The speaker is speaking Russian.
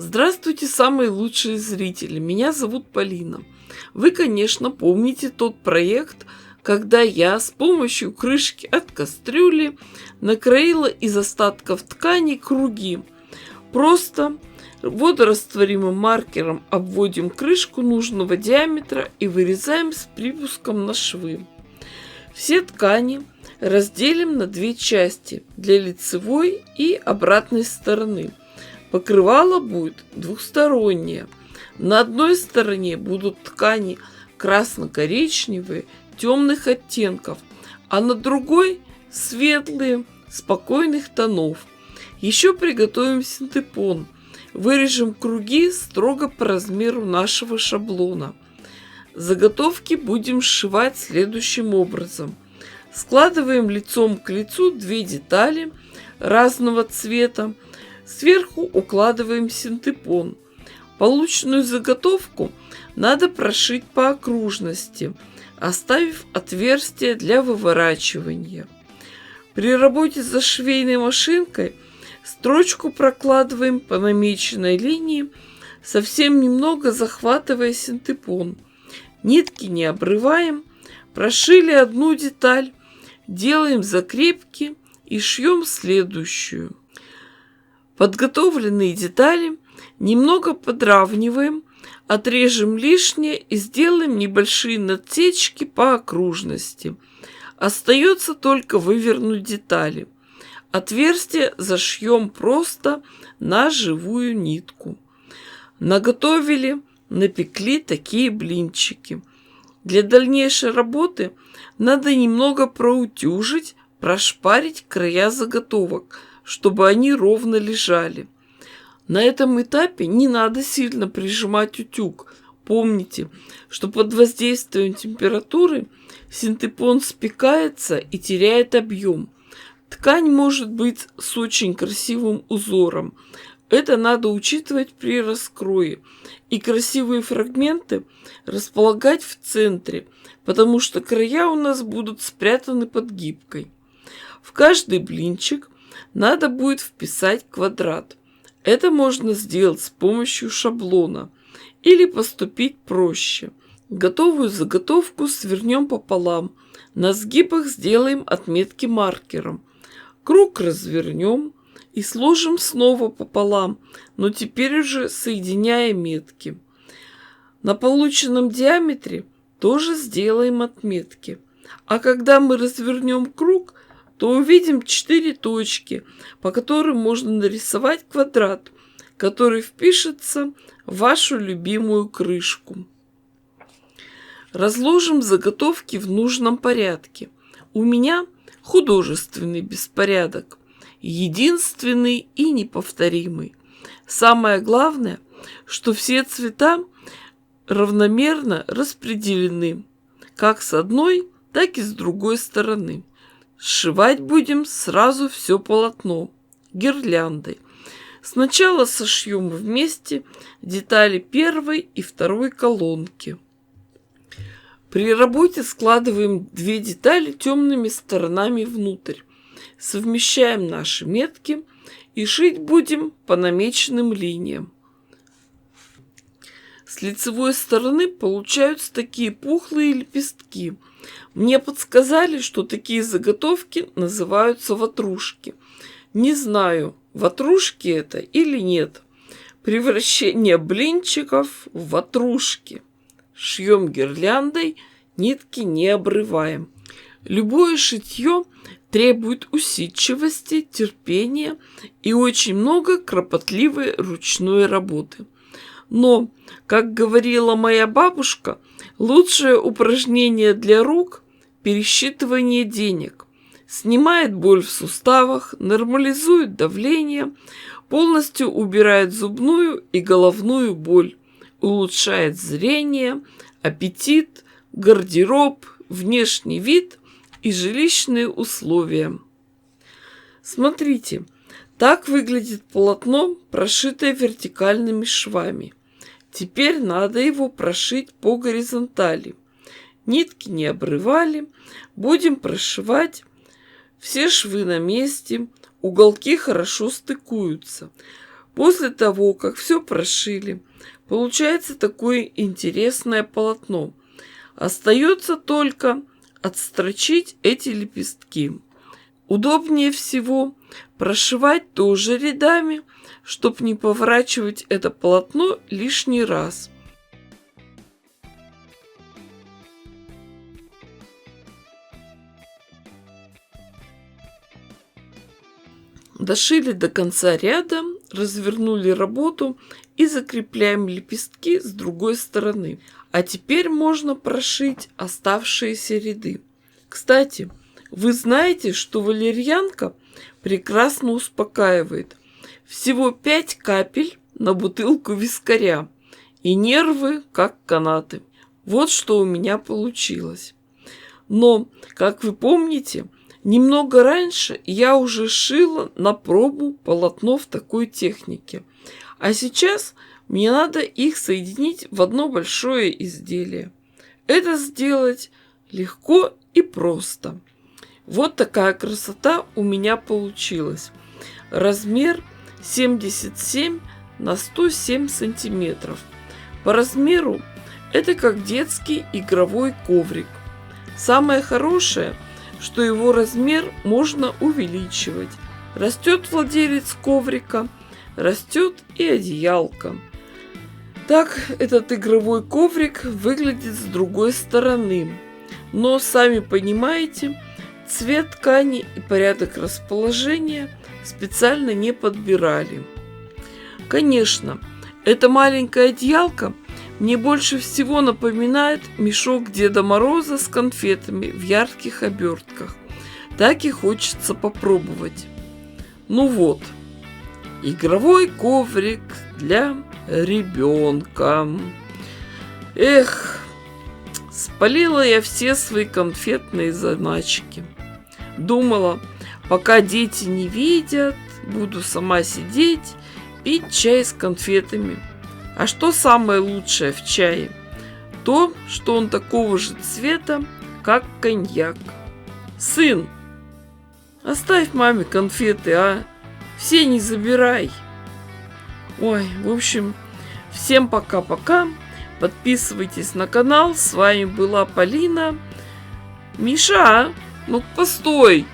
Здравствуйте, самые лучшие зрители! Меня зовут Полина. Вы, конечно, помните тот проект, когда я с помощью крышки от кастрюли накроила из остатков ткани круги. Просто водорастворимым маркером обводим крышку нужного диаметра и вырезаем с припуском на швы. Все ткани разделим на две части для лицевой и обратной стороны. Покрывало будет двухстороннее. На одной стороне будут ткани красно-коричневые, темных оттенков, а на другой светлые, спокойных тонов. Еще приготовим синтепон. Вырежем круги строго по размеру нашего шаблона. Заготовки будем сшивать следующим образом. Складываем лицом к лицу две детали разного цвета. Сверху укладываем синтепон. Полученную заготовку надо прошить по окружности, оставив отверстие для выворачивания. При работе за швейной машинкой строчку прокладываем по намеченной линии, совсем немного захватывая синтепон. Нитки не обрываем, прошили одну деталь, делаем закрепки и шьем следующую. Подготовленные детали немного подравниваем, отрежем лишнее и сделаем небольшие надсечки по окружности. Остается только вывернуть детали. Отверстие зашьем просто на живую нитку. Наготовили, напекли такие блинчики. Для дальнейшей работы надо немного проутюжить, прошпарить края заготовок, чтобы они ровно лежали. На этом этапе не надо сильно прижимать утюг. Помните, что под воздействием температуры синтепон спекается и теряет объем. Ткань может быть с очень красивым узором. Это надо учитывать при раскрое. И красивые фрагменты располагать в центре, потому что края у нас будут спрятаны под гибкой. В каждый блинчик надо будет вписать квадрат. Это можно сделать с помощью шаблона или поступить проще. Готовую заготовку свернем пополам. На сгибах сделаем отметки маркером. Круг развернем и сложим снова пополам, но теперь уже соединяя метки. На полученном диаметре тоже сделаем отметки. А когда мы развернем круг, то увидим 4 точки, по которым можно нарисовать квадрат, который впишется в вашу любимую крышку. Разложим заготовки в нужном порядке. У меня художественный беспорядок, единственный и неповторимый. Самое главное, что все цвета равномерно распределены, как с одной, так и с другой стороны. Сшивать будем сразу все полотно гирляндой. Сначала сошьем вместе детали первой и второй колонки. При работе складываем две детали темными сторонами внутрь. Совмещаем наши метки и шить будем по намеченным линиям. С лицевой стороны получаются такие пухлые лепестки. Мне подсказали, что такие заготовки называются ватрушки. Не знаю, ватрушки это или нет. Превращение блинчиков в ватрушки. Шьем гирляндой, нитки не обрываем. Любое шитье требует усидчивости, терпения и очень много кропотливой ручной работы. Но, как говорила моя бабушка, лучшее упражнение для рук – пересчитывание денег. Снимает боль в суставах, нормализует давление, полностью убирает зубную и головную боль, улучшает зрение, аппетит, гардероб, внешний вид и жилищные условия. Смотрите, так выглядит полотно, прошитое вертикальными швами. Теперь надо его прошить по горизонтали. Нитки не обрывали, будем прошивать. Все швы на месте, уголки хорошо стыкуются. После того, как все прошили, получается такое интересное полотно. Остается только отстрочить эти лепестки. Удобнее всего прошивать тоже рядами, чтобы не поворачивать это полотно лишний раз. Дошили до конца ряда, развернули работу и закрепляем лепестки с другой стороны. А теперь можно прошить оставшиеся ряды. Кстати, вы знаете, что валерьянка прекрасно успокаивает. Всего 5 капель на бутылку вискаря. И нервы как канаты. Вот что у меня получилось. Но, как вы помните, немного раньше я уже шила на пробу полотно в такой технике. А сейчас мне надо их соединить в одно большое изделие. Это сделать легко и просто. Вот такая красота у меня получилась. Размер 77 на 107 сантиметров. По размеру это как детский игровой коврик. Самое хорошее, что его размер можно увеличивать. Растет владелец коврика, растет и одеялка. Так этот игровой коврик выглядит с другой стороны. Но, сами понимаете, цвет ткани и порядок расположения специально не подбирали. Конечно, эта маленькая одеялка мне больше всего напоминает мешок Деда Мороза с конфетами в ярких обертках. Так и хочется попробовать. Ну вот, игровой коврик для ребенка. Эх, спалила я все свои конфетные заначки. Думала, пока дети не видят, буду сама сидеть, пить чай с конфетами. А что самое лучшее в чае? То, что он такого же цвета, как коньяк. Сын, оставь маме конфеты, а? Все не забирай. Ой, в общем, всем пока-пока. Подписывайтесь на канал. С вами была Полина. Миша, ну постой!